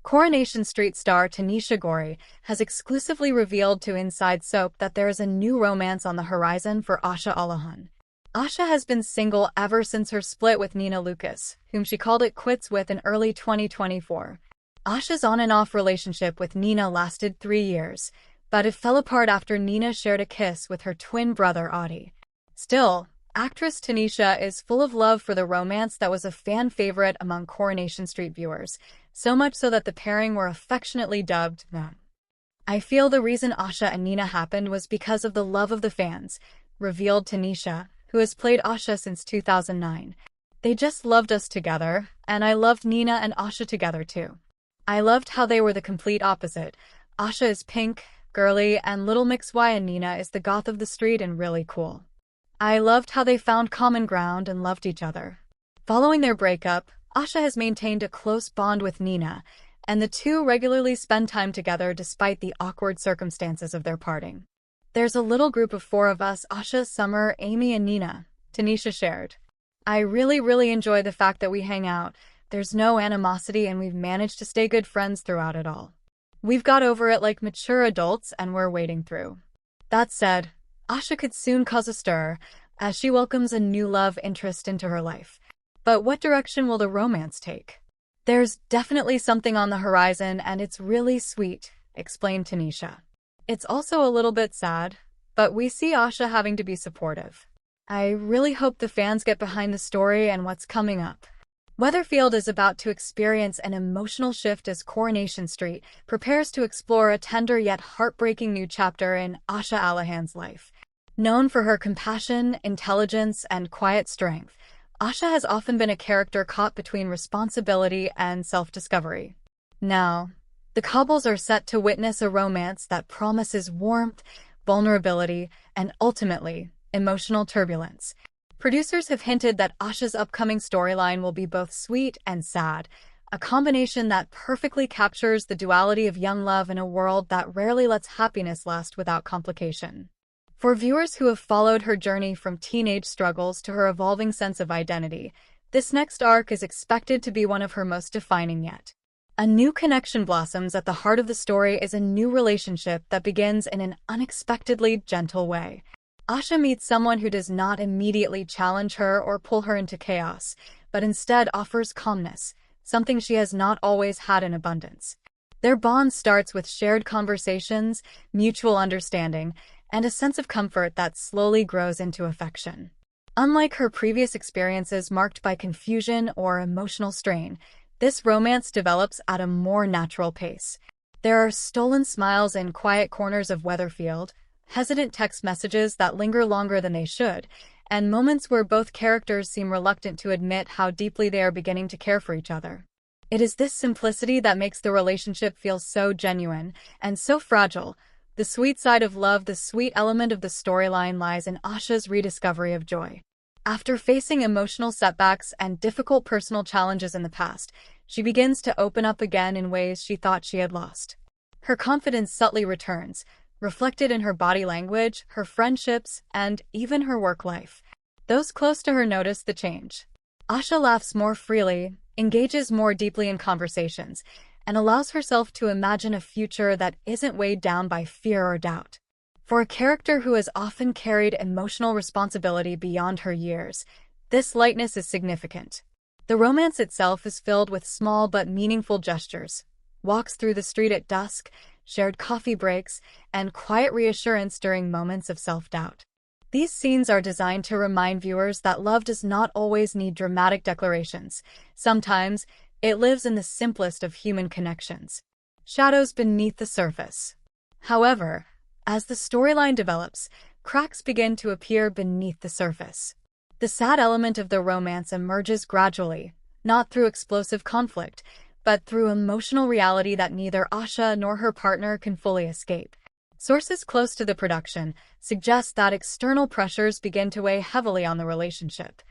Coronation Street star Tanisha Corrie has exclusively revealed to Inside Soap that there is a new romance on the horizon for Asha. Asha has been single ever since her split with Nina Lucas, whom she called it quits with in early 2024. Asha's on-and-off relationship with Nina lasted 3 years, but it fell apart after Nina shared a kiss with her twin brother Audie. Still, actress Tanisha is full of love for the romance that was a fan favorite among Coronation Street viewers, so much so that the pairing were affectionately dubbed them. "I feel the reason Asha and Nina happened was because of the love of the fans," revealed Tanisha, who has played Asha since 2009. "They just loved us together, and I loved Nina and Asha together too. I loved how they were the complete opposite. Asha is pink, girly, and Little Mix Y, and Nina is the goth of the street and really cool. I loved how they found common ground and loved each other." Following their breakup, Asha has maintained a close bond with Nina, and the two regularly spend time together despite the awkward circumstances of their parting. "There's a little group of 4 of us: Asha, Summer, Amy, and Nina," Tanisha shared. "I really enjoy the fact that we hang out. There's no animosity and we've managed to stay good friends throughout it all. We've got over it like mature adults and we're wading through." That said, Asha could soon cause a stir as she welcomes a new love interest into her life. But what direction will the romance take? "There's definitely something on the horizon and it's really sweet," explained Tanisha. "It's also a little bit sad, but we see Asha having to be supportive. I really hope the fans get behind the story and what's coming up." Weatherfield is about to experience an emotional shift as Coronation Street prepares to explore a tender yet heartbreaking new chapter in Asha Alahan's life. Known for her compassion, intelligence, and quiet strength, Asha has often been a character caught between responsibility and self-discovery. Now, the couples are set to witness a romance that promises warmth, vulnerability, and ultimately, emotional turbulence. Producers have hinted that Asha's upcoming storyline will be both sweet and sad, a combination that perfectly captures the duality of young love in a world that rarely lets happiness last without complication. For viewers who have followed her journey from teenage struggles to her evolving sense of identity, this next arc is expected to be one of her most defining yet. A new connection blossoms at the heart of the story is a new relationship that begins in an unexpectedly gentle way. Asha meets someone who does not immediately challenge her or pull her into chaos, but instead offers calmness, something she has not always had in abundance. Their bond starts with shared conversations, mutual understanding, and a sense of comfort that slowly grows into affection. Unlike her previous experiences marked by confusion or emotional strain, this romance develops at a more natural pace. There are stolen smiles in quiet corners of Weatherfield, hesitant text messages that linger longer than they should, and moments where both characters seem reluctant to admit how deeply they are beginning to care for each other. It is this simplicity that makes the relationship feel so genuine and so fragile. The sweet side of love, the sweet element of the storyline, lies in Asha's rediscovery of joy. After facing emotional setbacks and difficult personal challenges in the past, she begins to open up again in ways she thought she had lost. Her confidence subtly returns, reflected in her body language, her friendships, and even her work life. Those close to her notice the change. Asha laughs more freely, engages more deeply in conversations, and allows herself to imagine a future that isn't weighed down by fear or doubt. For a character who has often carried emotional responsibility beyond her years, this lightness is significant. The romance itself is filled with small but meaningful gestures: walks through the street at dusk, shared coffee breaks, and quiet reassurance during moments of self-doubt. These scenes are designed to remind viewers that love does not always need dramatic declarations. Sometimes, it lives in the simplest of human connections. Shadows beneath the surface. However, as the storyline develops, cracks begin to appear beneath the surface. The sad element of the romance emerges gradually, not through explosive conflict, but through emotional reality that neither Asha nor her partner can fully escape. Sources close to the production suggest that external pressures begin to weigh heavily on the relationship.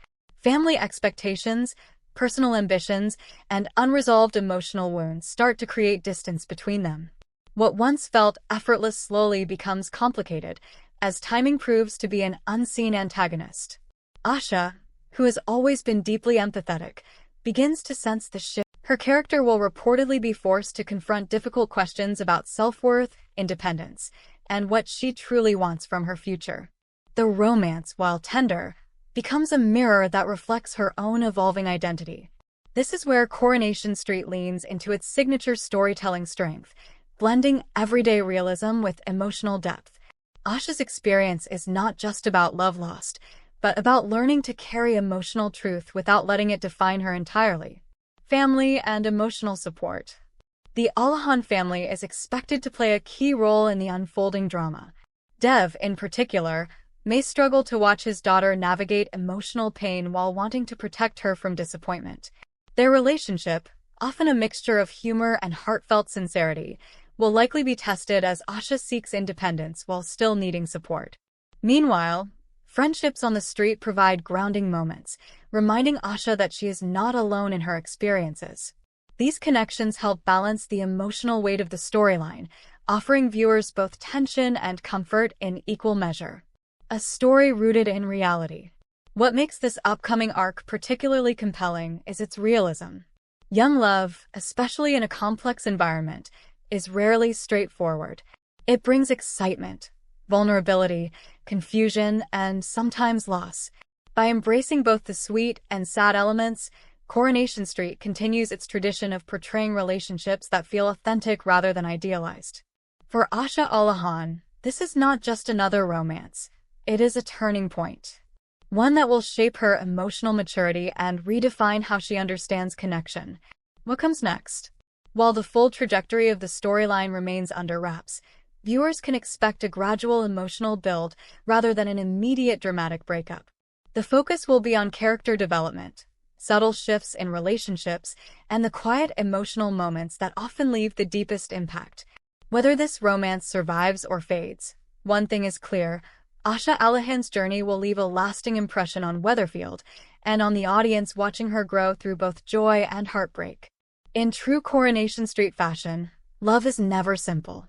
Family expectations, personal ambitions, and unresolved emotional wounds start to create distance between them. What once felt effortless slowly becomes complicated, as timing proves to be an unseen antagonist. Asha, who has always been deeply empathetic, begins to sense the shift. Her character will reportedly be forced to confront difficult questions about self-worth, independence, and what she truly wants from her future. The romance, while tender, becomes a mirror that reflects her own evolving identity. This is where Coronation Street leans into its signature storytelling strength, blending everyday realism with emotional depth. Asha's experience is not just about love lost, but about learning to carry emotional truth without letting it define her entirely. Family and emotional support. The Allahan family is expected to play a key role in the unfolding drama. Dev, in particular, may struggle to watch his daughter navigate emotional pain while wanting to protect her from disappointment. Their relationship, often a mixture of humor and heartfelt sincerity, will likely be tested as Asha seeks independence while still needing support. Meanwhile, friendships on the street provide grounding moments, reminding Asha that she is not alone in her experiences. These connections help balance the emotional weight of the storyline, offering viewers both tension and comfort in equal measure. A story rooted in reality. What makes this upcoming arc particularly compelling is its realism. Young love, especially in a complex environment, is rarely straightforward. It brings excitement, vulnerability, confusion, and sometimes loss. By embracing both the sweet and sad elements, Coronation Street continues its tradition of portraying relationships that feel authentic rather than idealized. For Asha Allahan, this is not just another romance. It is a turning point. One that will shape her emotional maturity and redefine how she understands connection. What comes next? While the full trajectory of the storyline remains under wraps, viewers can expect a gradual emotional build rather than an immediate dramatic breakup. The focus will be on character development, subtle shifts in relationships, and the quiet emotional moments that often leave the deepest impact. Whether this romance survives or fades, one thing is clear: Asha Allahan's journey will leave a lasting impression on Weatherfield and on the audience watching her grow through both joy and heartbreak. In true Coronation Street fashion, love is never simple.